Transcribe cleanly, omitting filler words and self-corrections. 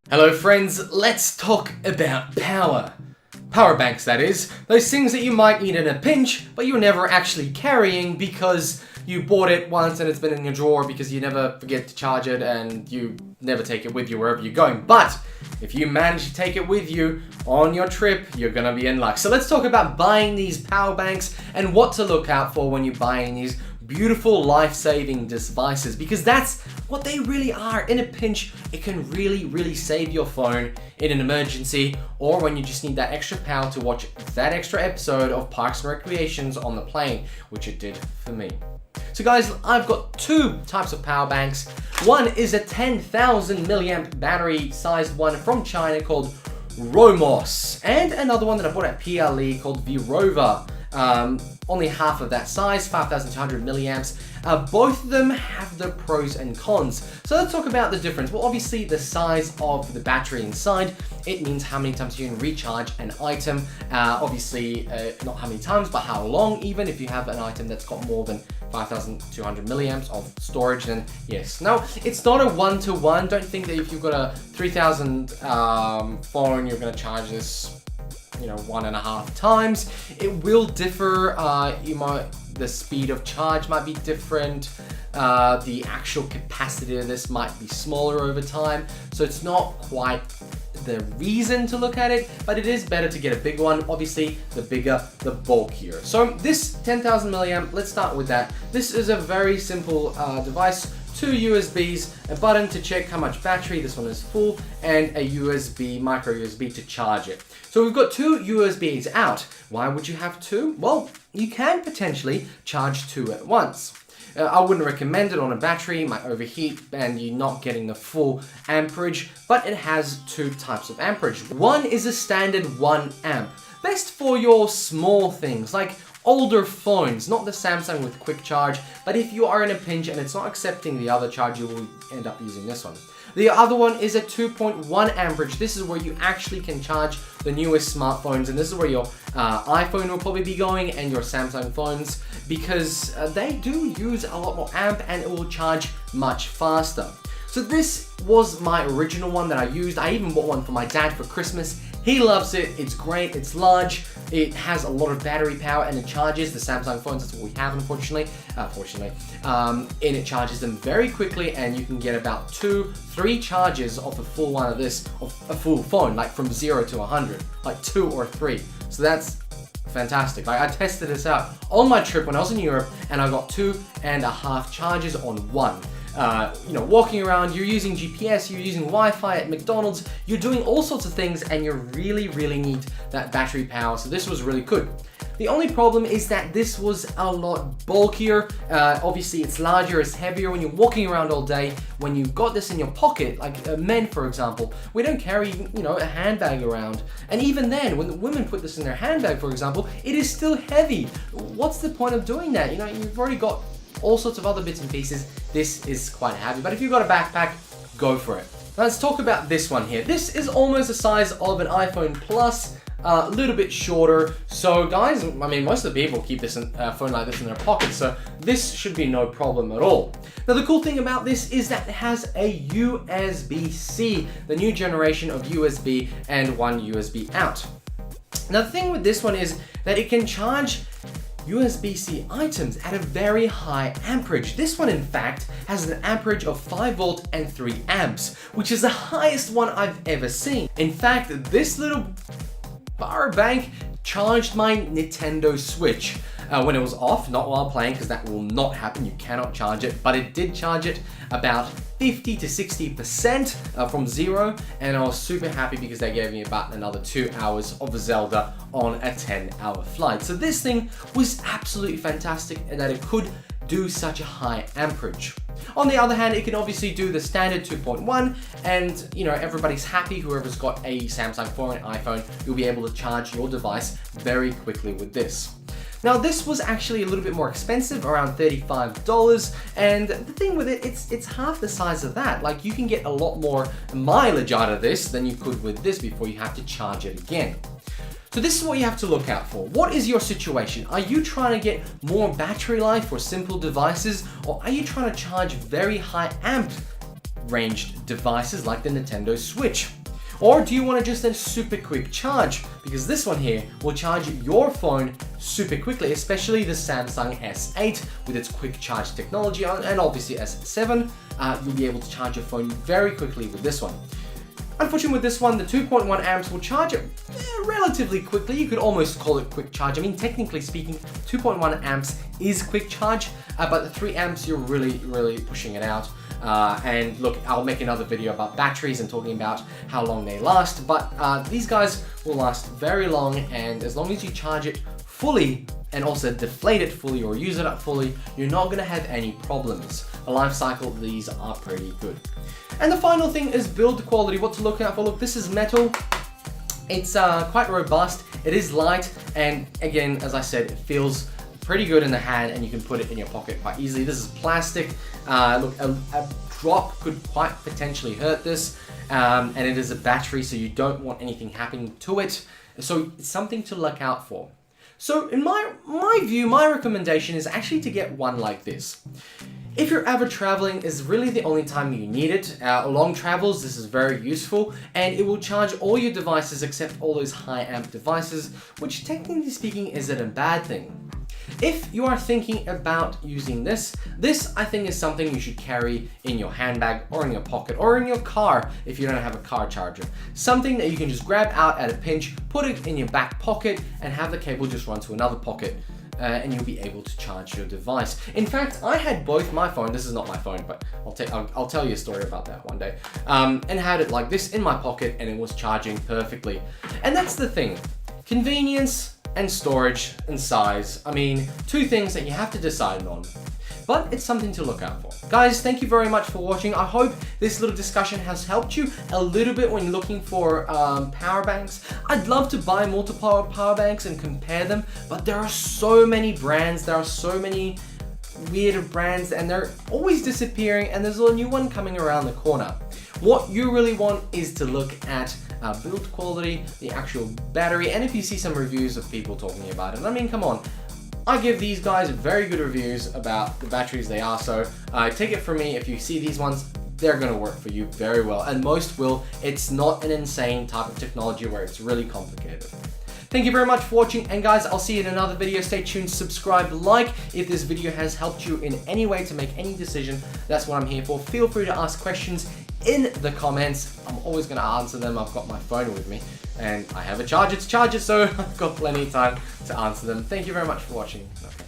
Hello friends, let's talk about power. Power banks, that is. Those things that you might need in a pinch, but you're never actually carrying because you bought it once and it's been in your drawer because you never forget to charge it and you never take it with you wherever you're going. But if you manage to take it with you on your trip, you're gonna be in luck. So let's talk about buying these power banks and what to look out for when you're buying these beautiful life-saving devices, because that's what they really are. In a pinch, it can really save your phone in an emergency, or when you just need that extra power to watch that extra episode of Parks and Recreations on the plane, which it did for me. So guys, I've got two types of power banks. One is a 10,000 milliamp battery sized one from China called Romos, and another one that I bought at PLE called Virova. Only half of that size, 5,200 milliamps. Both of them have the pros and cons. So let's talk about the difference. Well, obviously the size of the battery inside, it means how many times you can recharge an item. Obviously, not how many times, but how long. Even if you have an item that's got more than 5,200 milliamps of storage, then yes. Now, it's not a one-to-one. Don't think that if you've got a 3,000 phone, you're gonna charge this 1.5 times. It will differ. The speed of charge might be different. The actual capacity of this might be smaller over time. So it's not quite the reason to look at it, but it is better to get a big one. Obviously, the bigger, the bulkier. So this 10,000 milliamp, let's start with that. This is a very simple device. Two USBs, a button to check how much battery, this one is full, and a USB, micro USB to charge it. So we've got two USBs out. Why would you have two? Well, you can potentially charge two at once. I wouldn't recommend it on a battery, it might overheat and you're not getting the full amperage, but it has two types of amperage. One is a standard 1 amp, best for your small things like older phones, not the Samsung with quick charge, but if you are in a pinch and it's not accepting the other charge, you will end up using this one. The other one is a 2.1 amperage. This is where you actually can charge the newest smartphones, and this is where your iPhone will probably be going and your Samsung phones, because they do use a lot more amp and it will charge much faster. So this was my original one that I used. I even bought one for my dad for Christmas. He loves it, it's great, it's large, it has a lot of battery power and it charges the Samsung phones, that's what we have unfortunately, and it charges them very quickly and you can get about 2-3 charges off a full one of this, of a full phone, like from 0 to 100, like 2 or 3. So that's fantastic. I tested this out on my trip when I was in Europe and I got 2.5 charges on one. Walking around, you're using GPS, you're using Wi-Fi at McDonald's, you're doing all sorts of things and you really need that battery power. So this was really good. The only problem is that this was a lot bulkier. Obviously it's larger, it's heavier when you're walking around all day. When you've got this in your pocket, like men for example, we don't carry, a handbag around. And even then, when the women put this in their handbag, for example, it is still heavy. What's the point of doing that? You've already got all sorts of other bits and pieces. This is quite heavy, but if you've got a backpack, go for it. Now let's talk about this one here. This is almost the size of an iPhone Plus, a little bit shorter. So guys, most of the people keep this phone like this in their pocket, so this should be no problem at all. Now the cool thing about this is that it has a USB-C, the new generation of USB, and one USB out. Now the thing with this one is that it can charge USB-C items at a very high amperage. This one in fact has an amperage of 5 volt and 3 amps, which is the highest one I've ever seen. In fact, this little power bank charged my Nintendo Switch when it was off, not while playing, because that will not happen, you cannot charge it, but it did charge it about 50 to 60% from 0, and I was super happy because they gave me about another 2 hours of Zelda on a 10-hour flight. So this thing was absolutely fantastic in that it could do such a high amperage. On the other hand, it can obviously do the standard 2.1, and everybody's happy. Whoever's got a Samsung phone, an iPhone, you'll be able to charge your device very quickly with this. Now this was actually a little bit more expensive, around $35, and the thing with it, it's half the size of that. Like, you can get a lot more mileage out of this than you could with this before you have to charge it again. So this is what you have to look out for. What is your situation? Are you trying to get more battery life for simple devices, or are you trying to charge very high amp ranged devices like the Nintendo Switch? Or do you want to just a super quick charge? Because this one here will charge your phone super quickly, especially the Samsung S8 with its quick charge technology, and obviously S7, you'll be able to charge your phone very quickly with this one. Unfortunately with this one, the 2.1 amps will charge it relatively quickly. You could almost call it quick charge. I mean, technically speaking, 2.1 amps is quick charge, but the 3 amps, you're really pushing it out. And look, I'll make another video about batteries and talking about how long they last, but these guys will last very long, and as long as you charge it fully and also deflate it fully or use it up fully, you're not going to have any problems. The life cycle of these are pretty good. And the final thing is build quality. What to look out for? Look, this is metal. It's quite robust. It is light, and again, as I said, it feels pretty good in the hand, and you can put it in your pocket quite easily. This is plastic. Look, a drop could quite potentially hurt this, and it is a battery, so you don't want anything happening to it. So it's something to look out for. So in my view, my recommendation is actually to get one like this. If you're ever traveling, is really the only time you need it. Long travels, this is very useful, and it will charge all your devices except all those high amp devices, which technically speaking isn't a bad thing. If you are thinking about using this I think is something you should carry in your handbag or in your pocket or in your car if you don't have a car charger. Something that you can just grab out at a pinch, put it in your back pocket, and have the cable just run to another pocket. And you'll be able to charge your device. In fact, I had both my phone, this is not my phone, but I'll tell you a story about that one day, and had it like this in my pocket, and it was charging perfectly. And that's the thing, convenience and storage and size. I mean, two things that you have to decide on, but it's something to look out for. Guys, thank you very much for watching. I hope this little discussion has helped you a little bit when looking for power banks. I'd love to buy multiple power banks and compare them, but there are so many brands, there are so many weird brands, and they're always disappearing, and there's a new one coming around the corner. What you really want is to look at build quality, the actual battery, and if you see some reviews of people talking about it. I mean, come on. I give these guys very good reviews about the batteries they are, so take it from me, if you see these ones, they're going to work for you very well, and most will. It's not an insane type of technology where it's really complicated. Thank you very much for watching, and guys, I'll see you in another video. Stay tuned, subscribe, like if this video has helped you in any way to make any decision. That's what I'm here for. Feel free to ask questions in the comments. I'm always going to answer them. I've got my phone with me, and I have a charger to charge it, so I've got plenty of time to answer them. Thank you very much for watching. Okay.